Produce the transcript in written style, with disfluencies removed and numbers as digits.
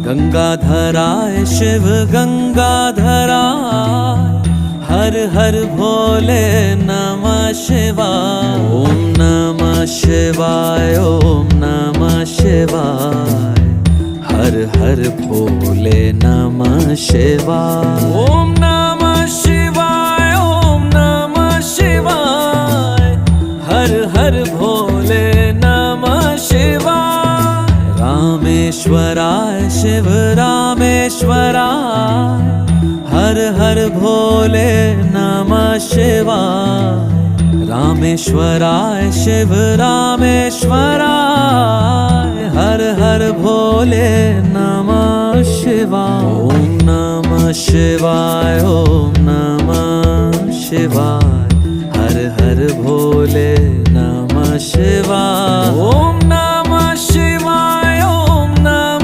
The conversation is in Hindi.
गंगाधराय शिव गंगाधराय, हर हर भोले नमः शिवाय। ओम नमः शिवाय, ओम नमः शिवाय, हर हर भोले नमः शिवाय। ओम नमः शिवाय, ओम नमः शिवाय, हर हर भोले नमः शिवाय। रामेश्वराय शिव रामेश्वराय, हर हर भोले नमः शिवाय। रामेश्वराय शिव रामेश्वराय, हर हर भोले नमः शिवाय। ओम नमः शिवाय, ओम नमः शिवाय, हर हर भोले नमः शिवाय। ओम